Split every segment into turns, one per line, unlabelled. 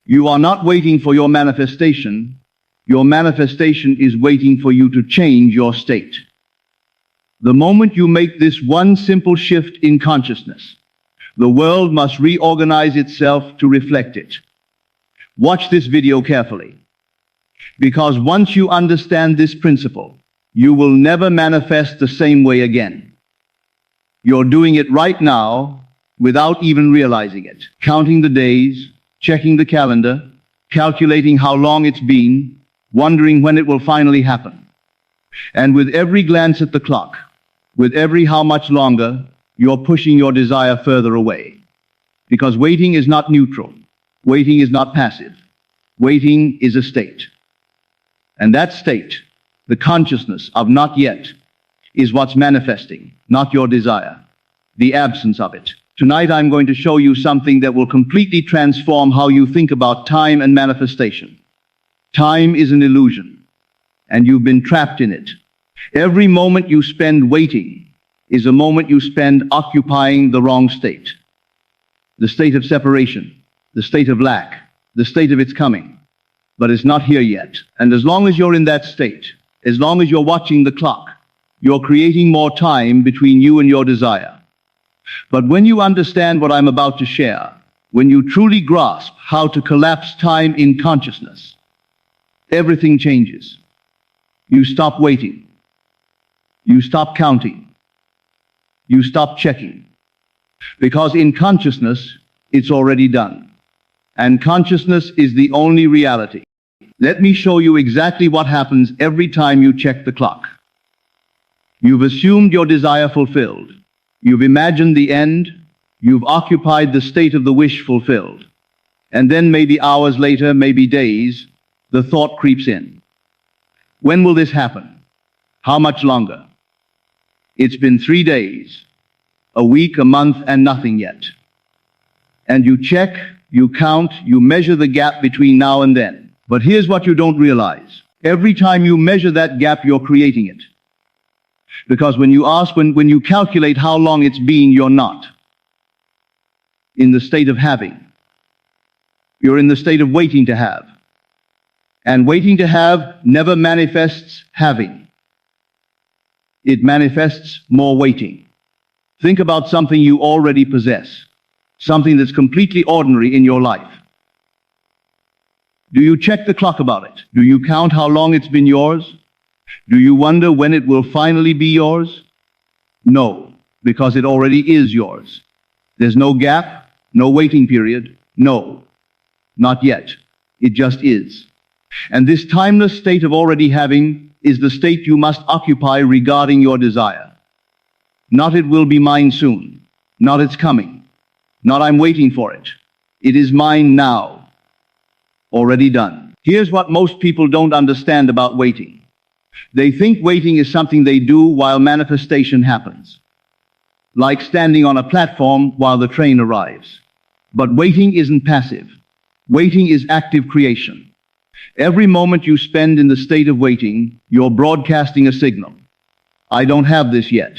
You are not waiting for your manifestation. Your manifestation is waiting for you to change your state. The moment you make this one simple shift in consciousness, the world must reorganize itself to reflect it. Watch this video carefully, because once you understand this principle, you will never manifest the same way again. You're doing it right now without even realizing it. Counting the days, checking the calendar, calculating how long it's been, wondering when it will finally happen. And with every glance at the clock, with every how much longer, you're pushing your desire further away. Because waiting is not neutral. Waiting is not passive. Waiting is a state. And that state, the consciousness of not yet, is what's manifesting, not your desire, the absence of it. Tonight I'm going to show you something that will completely transform how you think about time and manifestation. Time is an illusion, and you've been trapped in it. Every moment you spend waiting is a moment you spend occupying the wrong state. The state of separation, the state of lack, the state of its coming. But it's not here yet. And as long as you're in that state, as long as you're watching the clock, you're creating more time between you and your desire. But when you understand what I'm about to share, when you truly grasp how to collapse time in consciousness, everything changes. You stop waiting. You stop counting. You stop checking. Because in consciousness, it's already done. And consciousness is the only reality. Let me show you exactly what happens every time you check the clock. You've assumed your desire fulfilled. You've imagined the end. You've occupied the state of the wish fulfilled. And then maybe hours later, maybe days, the thought creeps in. When will this happen? How much longer? It's been 3 days, a week, a month, and nothing yet. And you check, you count, you measure the gap between now and then. But here's what you don't realize. Every time you measure that gap, you're creating it. Because when you calculate how long it's been, you're not in the state of having. You're in the state of waiting to have. And waiting to have never manifests having. It manifests more waiting. Think about something you already possess. Something that's completely ordinary in your life. Do you check the clock about it? Do you count how long it's been yours? Do you wonder when it will finally be yours? No, because it already is yours. There's no gap, no waiting period. No, not yet. It just is. And this timeless state of already having is the state you must occupy regarding your desire. Not it will be mine soon. Not it's coming. Not I'm waiting for it. It is mine now. Already done. Here's what most people don't understand about waiting. They think waiting is something they do while manifestation happens. Like standing on a platform while the train arrives. But waiting isn't passive. Waiting is active creation. Every moment you spend in the state of waiting, you're broadcasting a signal. I don't have this yet.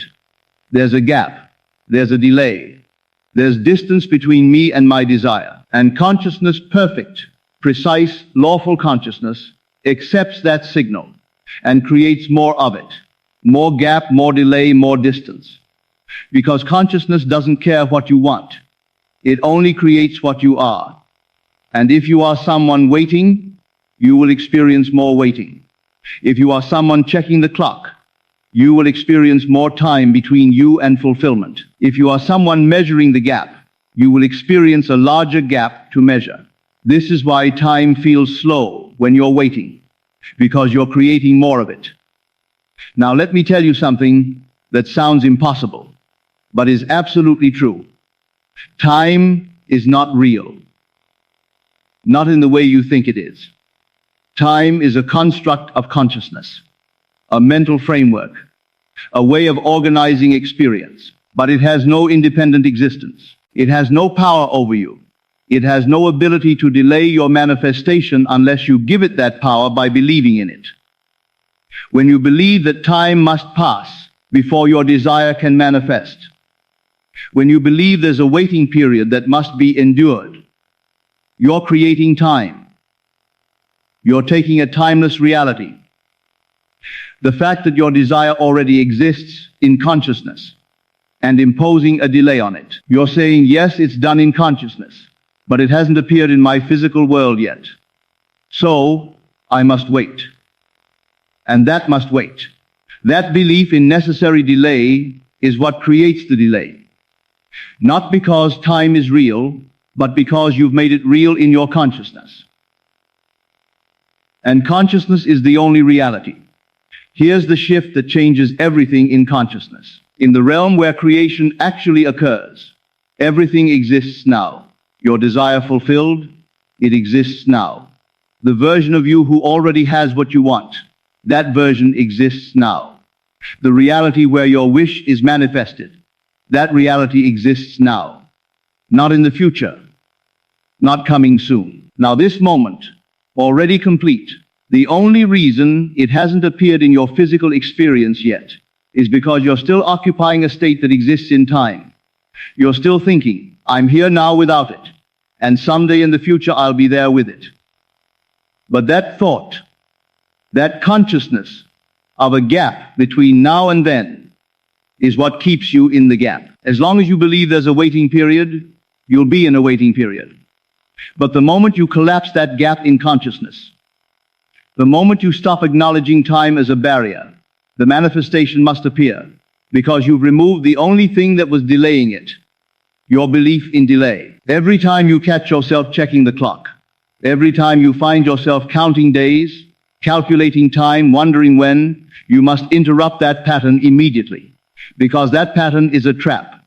There's a gap. There's a delay. There's distance between me and my desire. And consciousness, perfect, precise, lawful consciousness, accepts that signal and creates more of it. More gap, more delay, more distance. Because consciousness doesn't care what you want. It only creates what you are. And if you are someone waiting, you will experience more waiting. If you are someone checking the clock, you will experience more time between you and fulfillment. If you are someone measuring the gap, you will experience a larger gap to measure. This is why time feels slow when you're waiting, because you're creating more of it. Now let me tell you something that sounds impossible, but is absolutely true. Time is not real. Not in the way you think it is. Time is a construct of consciousness, a mental framework, a way of organizing experience, but it has no independent existence. It has no power over you. It has no ability to delay your manifestation unless you give it that power by believing in it. When you believe that time must pass before your desire can manifest, when you believe there's a waiting period that must be endured, You're creating time. You're taking a timeless reality. The fact that your desire already exists in consciousness and imposing a delay on it. You're saying, yes, it's done in consciousness, but it hasn't appeared in my physical world yet. So, I must wait. And that must wait. That belief in necessary delay is what creates the delay. Not because time is real, but because you've made it real in your consciousness. And consciousness is the only reality. Here's the shift that changes everything in consciousness. In the realm where creation actually occurs, everything exists now. Your desire fulfilled, it exists now. The version of you who already has what you want, that version exists now. The reality where your wish is manifested, that reality exists now. Not in the future, not coming soon. Now this moment, already complete, the only reason it hasn't appeared in your physical experience yet is because you're still occupying a state that exists in time. You're still thinking, I'm here now without it, and someday in the future I'll be there with it. But that thought, that consciousness of a gap between now and then is what keeps you in the gap. As long as you believe there's a waiting period, you'll be in a waiting period. But the moment you collapse that gap in consciousness, the moment you stop acknowledging time as a barrier, the manifestation must appear, because you've removed the only thing that was delaying it, your belief in delay. Every time you catch yourself checking the clock, every time you find yourself counting days, calculating time, wondering when, you must interrupt that pattern immediately, because that pattern is a trap,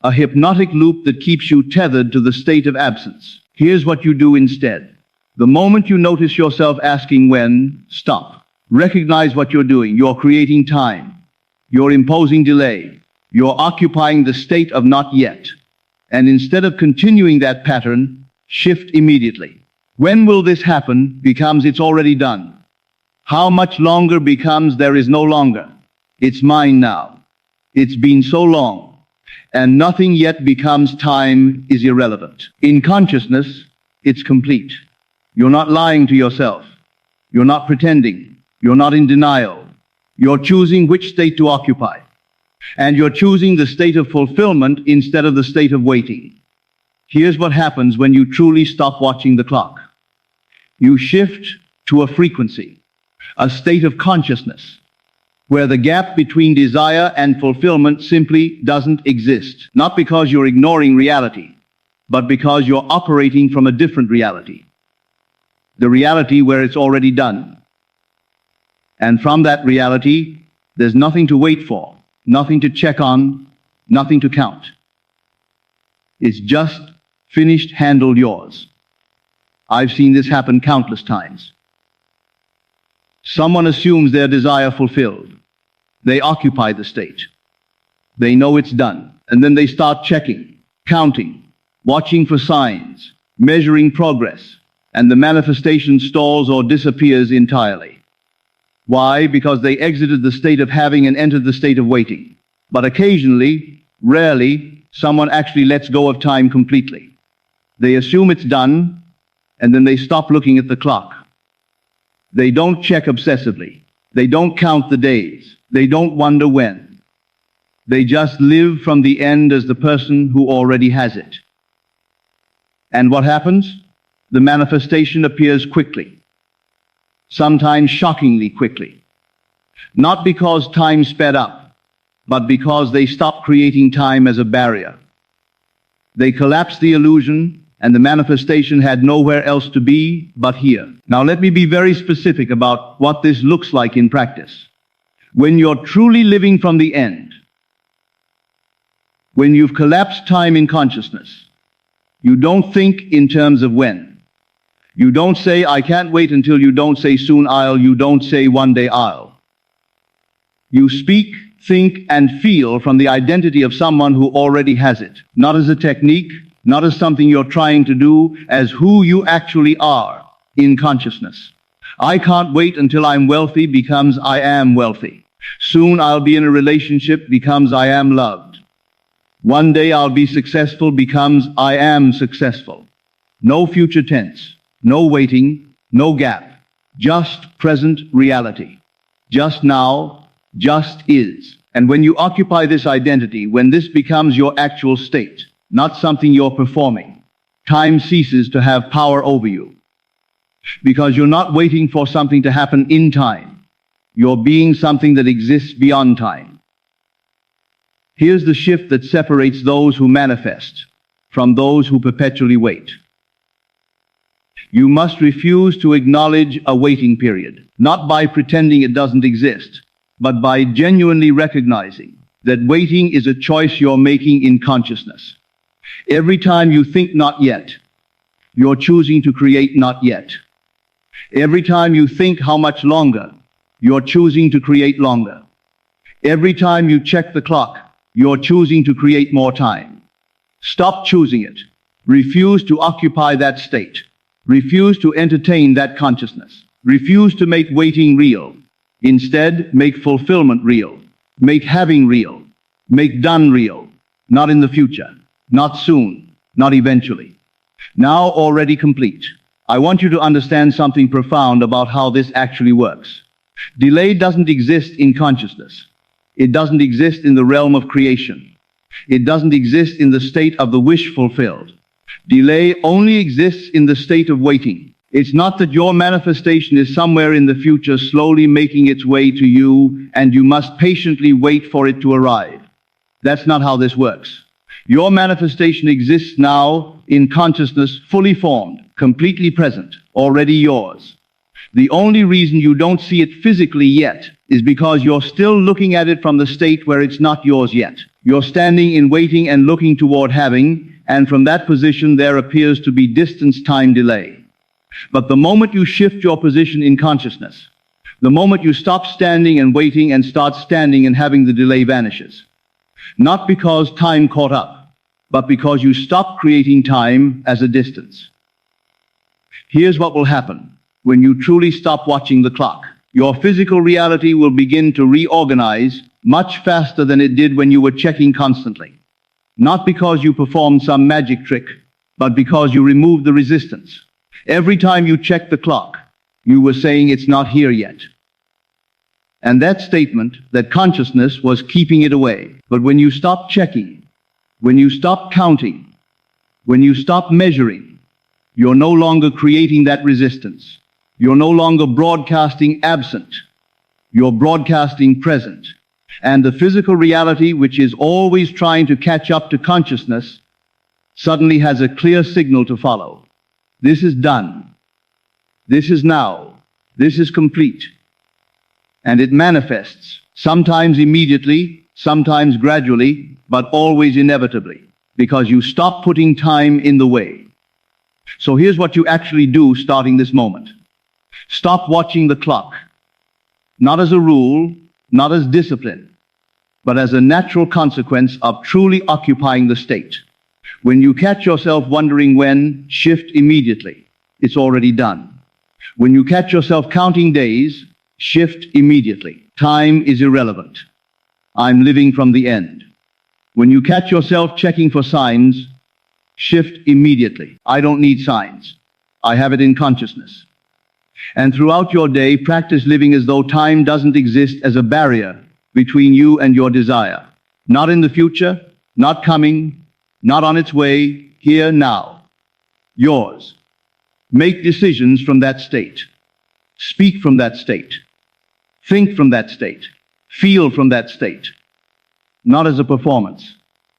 a hypnotic loop that keeps you tethered to the state of absence. Here's what you do instead. The moment you notice yourself asking when, stop. Recognize what you're doing. You're creating time. You're imposing delay. You're occupying the state of not yet. And instead of continuing that pattern, shift immediately. When will this happen becomes it's already done. How much longer becomes there is no longer. It's mine now. It's been so long. And nothing yet becomes time is irrelevant. In consciousness, it's complete. You're not lying to yourself. You're not pretending. You're not in denial. You're choosing which state to occupy. And you're choosing the state of fulfillment instead of the state of waiting. Here's what happens when you truly stop watching the clock. You shift to a frequency, a state of consciousness, where the gap between desire and fulfillment simply doesn't exist. Not because you're ignoring reality, but because you're operating from a different reality. The reality where it's already done. And from that reality, there's nothing to wait for, nothing to check on, nothing to count. It's just finished, handled, yours. I've seen this happen countless times. Someone assumes their desire fulfilled. They occupy the state. They know it's done. And then they start checking, counting, watching for signs, measuring progress, and the manifestation stalls or disappears entirely. Why? Because they exited the state of having and entered the state of waiting. But occasionally, rarely, someone actually lets go of time completely. They assume it's done, and then they stop looking at the clock. They don't check obsessively. They don't count the days. They don't wonder when. They just live from the end as the person who already has it. And what happens? The manifestation appears quickly, sometimes shockingly quickly. Not because time sped up, but because they stopped creating time as a barrier. They collapsed the illusion, and the manifestation had nowhere else to be but here. Now let me be very specific about what this looks like in practice. When you're truly living from the end, when you've collapsed time in consciousness, you don't think in terms of when. You don't say, I can't wait until, you don't say soon I'll, you don't say one day I'll. You speak, think, and feel from the identity of someone who already has it. Not as a technique, not as something you're trying to do, as who you actually are in consciousness. I can't wait until I'm wealthy becomes I am wealthy. Soon I'll be in a relationship becomes I am loved. One day I'll be successful becomes I am successful. No future tense, no waiting, no gap, just present reality. Just now, just is. And when you occupy this identity, when this becomes your actual state, not something you're performing, time ceases to have power over you. Because you're not waiting for something to happen in time. You're being something that exists beyond time. Here's the shift that separates those who manifest from those who perpetually wait. You must refuse to acknowledge a waiting period, not by pretending it doesn't exist, but by genuinely recognizing that waiting is a choice you're making in consciousness. Every time you think not yet, you're choosing to create not yet. Every time you think how much longer, you're choosing to create longer. Every time you check the clock, you're choosing to create more time. Stop choosing it. Refuse to occupy that state. Refuse to entertain that consciousness. Refuse to make waiting real. Instead, make fulfillment real. Make having real. Make done real. Not in the future. Not soon. Not eventually. Now already complete. I want you to understand something profound about how this actually works. Delay doesn't exist in consciousness. It doesn't exist in the realm of creation. It doesn't exist in the state of the wish fulfilled. Delay only exists in the state of waiting. It's not that your manifestation is somewhere in the future slowly making its way to you and you must patiently wait for it to arrive. That's not how this works. Your manifestation exists now in consciousness, fully formed, completely present, already yours. The only reason you don't see it physically yet is because you're still looking at it from the state where it's not yours yet. You're standing in waiting and looking toward having, and from that position there appears to be distance time delay. But the moment you shift your position in consciousness, the moment you stop standing and waiting and start standing and having, the delay vanishes. Not because time caught up, but because you stop creating time as a distance. Here's what will happen when you truly stop watching the clock. Your physical reality will begin to reorganize much faster than it did when you were checking constantly. Not because you performed some magic trick, but because you removed the resistance. Every time you checked the clock, you were saying it's not here yet. And that statement, that consciousness was keeping it away. But when you stop checking, when you stop counting, when you stop measuring, you're no longer creating that resistance. You're no longer broadcasting absent. You're broadcasting present. And the physical reality, which is always trying to catch up to consciousness, suddenly has a clear signal to follow. This is done. This is now. This is complete. And it manifests, sometimes immediately, sometimes gradually, but always inevitably, because you stop putting time in the way. So here's what you actually do starting this moment. Stop watching the clock, not as a rule, not as discipline, but as a natural consequence of truly occupying the state. When you catch yourself wondering when, shift immediately. It's already done. When you catch yourself counting days, shift immediately. Time is irrelevant. I'm living from the end. When you catch yourself checking for signs, shift immediately. I don't need signs. I have it in consciousness. And throughout your day, practice living as though time doesn't exist as a barrier between you and your desire. Not in the future, not coming, not on its way, here, now. Yours. Make decisions from that state. Speak from that state. Think from that state. Feel from that state. Not as a performance.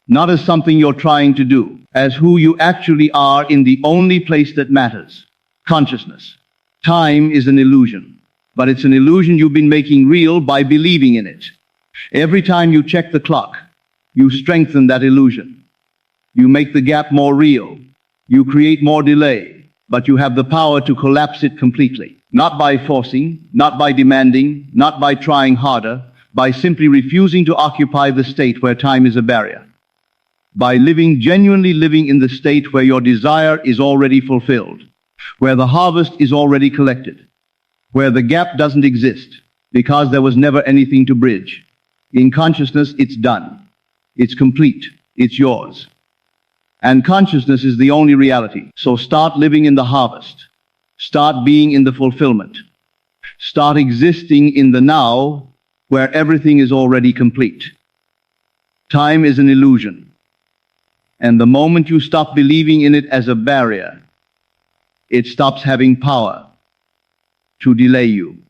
Not as something you're trying to do. As who you actually are in the only place that matters. Consciousness. Time is an illusion, but it's an illusion you've been making real by believing in it. Every time you check the clock, you strengthen that illusion. You make the gap more real. You create more delay, but you have the power to collapse it completely. Not by forcing, not by demanding, not by trying harder, by simply refusing to occupy the state where time is a barrier. By genuinely living in the state where your desire is already fulfilled. Where the harvest is already collected, where the gap doesn't exist, because there was never anything to bridge. In consciousness, it's done. It's complete. It's yours. And consciousness is the only reality. So start living in the harvest. Start being in the fulfillment. Start existing in the now, where everything is already complete. Time is an illusion. And the moment you stop believing in it as a barrier, it stops having power to delay you.